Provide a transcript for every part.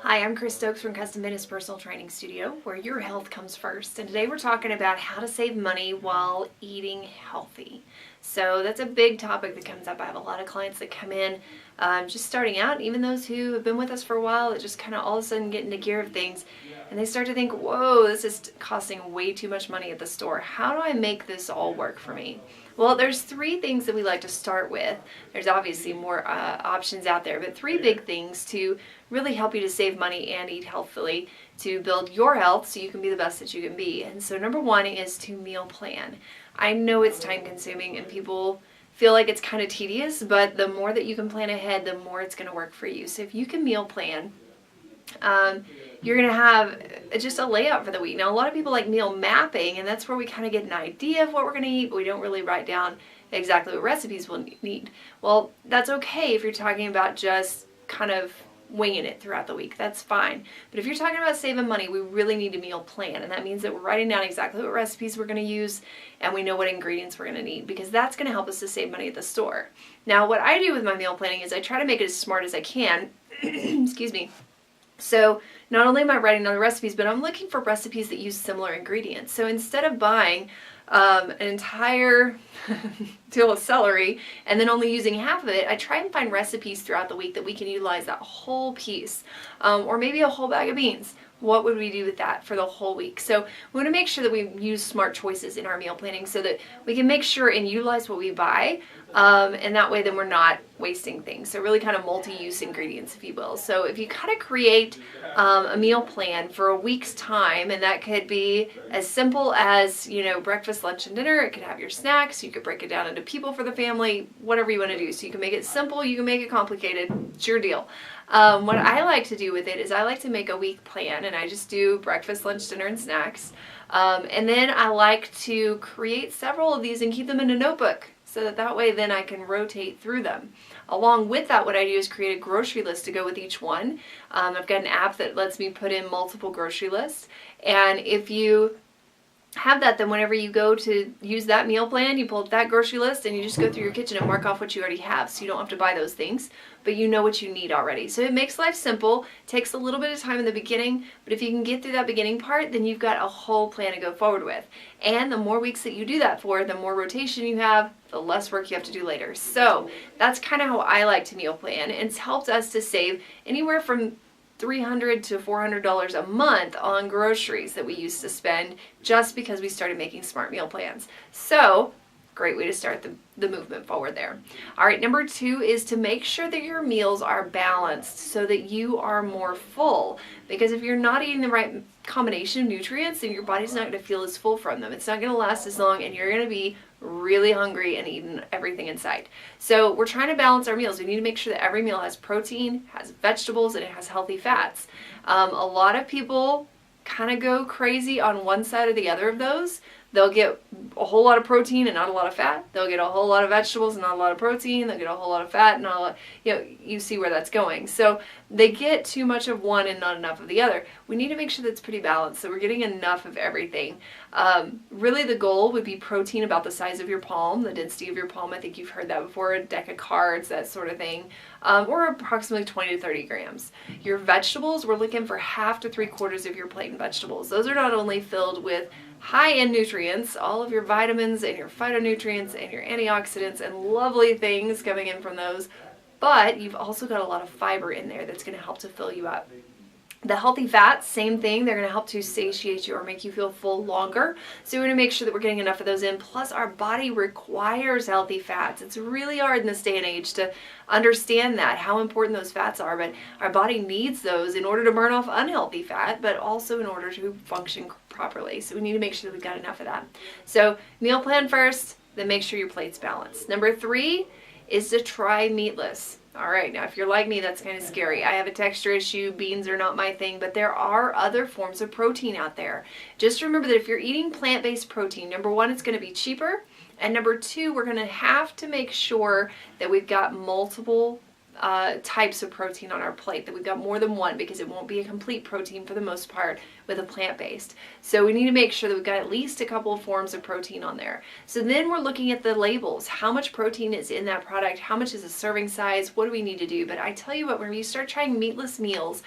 Hi, I'm Chris Stokes from Custom Fitness Personal Training Studio, where your health comes first. And today we're talking about how to save money while eating healthy. So that's a big topic that comes up. I have a lot of clients that come in just starting out, even those who have been with us for a while, that just kind of all of a sudden get into gear of things. And they start to think, whoa, this is costing way too much money at the store. How do I make this all work for me? Well, there's three things that we like to start with. There's obviously more options out there, but three big things to really help you to save money and eat healthfully to build your health so you can be the best that you can be. And so number one is to meal plan. I know it's time consuming and people feel like it's kind of tedious, but the more that you can plan ahead, the more it's going to work for you. So if you can meal plan, you're going to have just a layout for the week. Now, a lot of people like meal mapping, and that's where we kind of get an idea of what we're going to eat, but we don't really write down exactly what recipes we'll need. Well, that's okay if you're talking about just kind of winging it throughout the week. That's fine. But if you're talking about saving money, we really need a meal plan, and that means that we're writing down exactly what recipes we're going to use, and we know what ingredients we're going to need, because that's going to help us to save money at the store. Now, what I do with my meal planning is I try to make it as smart as I can. Excuse me. So not only am I writing down the recipes, but I'm looking for recipes that use similar ingredients. So instead of buying an entire deal of celery and then only using half of it, I try and find recipes throughout the week that we can utilize that whole piece, or maybe a whole bag of beans. What would we do with that for the whole week? So we want to make sure that we use smart choices in our meal planning so that we can make sure and utilize what we buy, and that way then we're not wasting things. So really kind of multi-use ingredients, if you will. So if you kind of create a meal plan for a week's time, and that could be as simple as, breakfast, lunch, and dinner. It could have your snacks. You could break it down into people for the family, whatever you want to do. So you can make it simple, you can make it complicated. It's your deal. What I like to do with it is I like to make a week plan, and I just do breakfast, lunch, dinner, and snacks. And then I like to create several of these and keep them in a notebook so that way then I can rotate through them. Along with that, what I do is create a grocery list to go with each one. I've got an app that lets me put in multiple grocery lists, and if you have that, then whenever you go to use that meal plan, you pull up that grocery list and you just go through your kitchen and mark off what you already have, so you don't have to buy those things, but you know what you need already. So it makes life simple, takes a little bit of time in the beginning, but if you can get through that beginning part, then you've got a whole plan to go forward with. And the more weeks that you do that for, the more rotation you have, the less work you have to do later. So that's kind of how I like to meal plan, and it's helped us to save anywhere from $300 to $400 a month on groceries that we used to spend just because we started making smart meal plans. So, great way to start the movement forward there. All right, number two is to make sure that your meals are balanced so that you are more full. Because if you're not eating the right combination of nutrients, then your body's not going to feel as full from them. It's not going to last as long, and you're going to be really hungry and eating everything in sight. So we're trying to balance our meals. We need to make sure that every meal has protein, has vegetables, and it has healthy fats. A lot of people kind of go crazy on one side or the other of those. They'll get a whole lot of protein and not a lot of fat. They'll get a whole lot of vegetables and not a lot of protein. They'll get a whole lot of fat and not a lot, you see where that's going. So they get too much of one and not enough of the other. We need to make sure that's pretty balanced, so we're getting enough of everything. Really the goal would be protein about the size of your palm, the density of your palm. I think you've heard that before, a deck of cards, that sort of thing, or approximately 20 to 30 grams. Your vegetables, we're looking for half to 3/4 of your plate in vegetables. Those are not only filled with high-end nutrients, all of your vitamins and your phytonutrients and your antioxidants and lovely things coming in from those, but you've also got a lot of fiber in there that's going to help to fill you up. The healthy fats, same thing. They're going to help to satiate you or make you feel full longer. So we're going to make sure that we're getting enough of those in. Plus, our body requires healthy fats. It's really hard in this day and age to understand that, how important those fats are. But our body needs those in order to burn off unhealthy fat, but also in order to function properly. So we need to make sure that we've got enough of that. So meal plan first, then make sure your plate's balanced. Number three is to try meatless. All right, now if you're like me, that's kind of scary. I have a texture issue, beans are not my thing, but there are other forms of protein out there. Just remember that if you're eating plant-based protein, number one, it's going to be cheaper, and number two, we're going to have to make sure that we've got multiple types of protein on our plate, that we've got more than one, because it won't be a complete protein for the most part with a plant-based. So we need to make sure that we've got at least a couple of forms of protein on there. So then we're looking at the labels. How much protein is in that product? How much is a serving size? What do we need to do? But I tell you what, when you start trying meatless meals,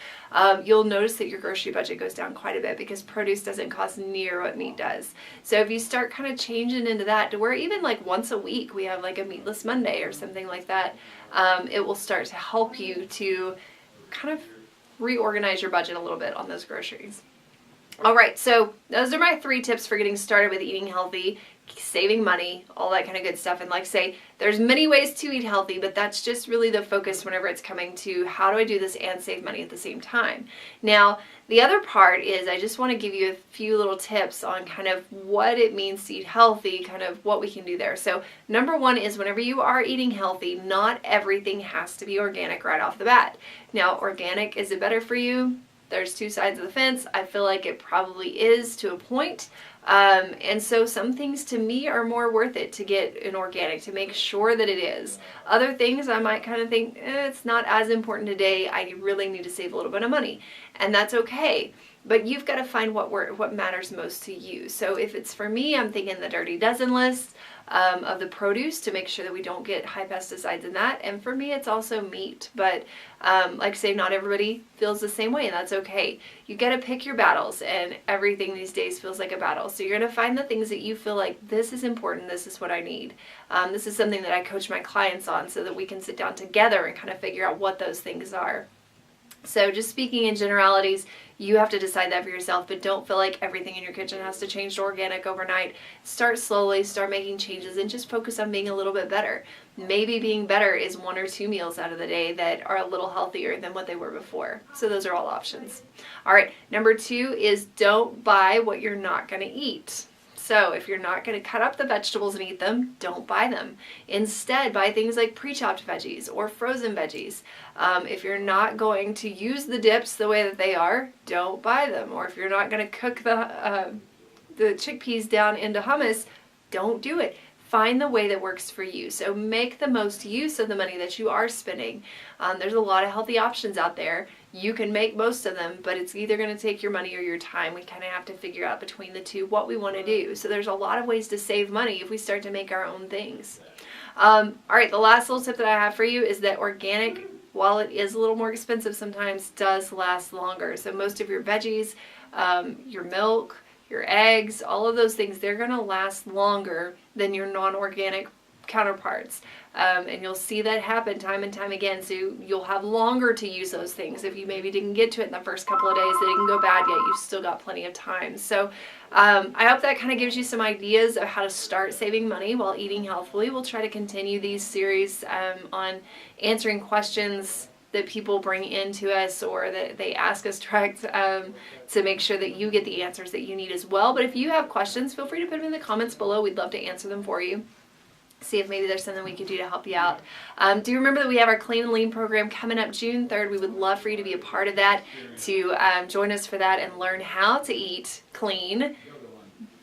you'll notice that your grocery budget goes down quite a bit, because produce doesn't cost near what meat does. So if you start kind of changing into that to where even like once a week we have like a meatless Monday or something like that, it will start to help you to kind of reorganize your budget a little bit on those groceries. All right, so those are my 3 tips for getting started with eating healthy, saving money, all that kind of good stuff. And like I say, there's many ways to eat healthy, but that's just really the focus whenever it's coming to how do I do this and save money at the same time. Now, the other part is I just want to give you a few little tips on kind of what it means to eat healthy, kind of what we can do there. So number 1 is whenever you are eating healthy, not everything has to be organic right off the bat. Now, organic, is it better for you? There's 2 sides of the fence. I feel like it probably is to a point. And so some things to me are more worth it to get an organic, to make sure that it is. Other things I might kind of think, it's not as important today. I really need to save a little bit of money. And that's okay. But you've got to find what matters most to you. So if it's for me, I'm thinking the Dirty Dozen list of the produce to make sure that we don't get high pesticides in that. And for me, it's also meat. But like I say, not everybody feels the same way, and that's okay. You got to pick your battles, and everything these days feels like a battle. So you're going to find the things that you feel like, this is important, this is what I need. This is something that I coach my clients on so that we can sit down together and kind of figure out what those things are. So just speaking in generalities, you have to decide that for yourself, but don't feel like everything in your kitchen has to change to organic overnight. Start slowly, start making changes, and just focus on being a little bit better. Maybe being better is 1 or 2 meals out of the day that are a little healthier than what they were before. So those are all options. All right, number 2 is don't buy what you're not going to eat. So if you're not going to cut up the vegetables and eat them, don't buy them. Instead, buy things like pre-chopped veggies or frozen veggies. If you're not going to use the dips the way that they are, don't buy them. Or if you're not going to cook the chickpeas down into hummus, don't do it. Find the way that works for you. So make the most use of the money that you are spending. There's a lot of healthy options out there. You can make most of them, but it's either going to take your money or your time. We kind of have to figure out between the two what we want to do. So there's a lot of ways to save money if we start to make our own things. All right, the last little tip that I have for you is that organic, while it is a little more expensive sometimes, does last longer. So most of your veggies, your milk, your eggs, all of those things, they're going to last longer than your non-organic counterparts. And you'll see that happen time and time again. So you'll have longer to use those things. If you maybe didn't get to it in the first couple of days, they didn't go bad yet, you've still got plenty of time. So I hope that kind of gives you some ideas of how to start saving money while eating healthfully. We'll try to continue these series on answering questions that people bring into us or that they ask us direct to make sure that you get the answers that you need as well. But if you have questions, feel free to put them in the comments below. We'd love to answer them for you. See if maybe there's something we could do to help you out. Do remember that we have our Clean and Lean program coming up June 3rd. We would love for you to be a part of that, to join us for that and learn how to eat clean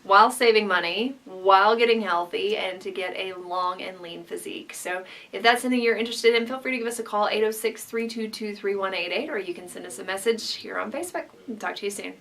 while saving money, while getting healthy, and to get a long and lean physique. So if that's something you're interested in, feel free to give us a call, 806-322-3188, or you can send us a message here on Facebook. Talk to you soon.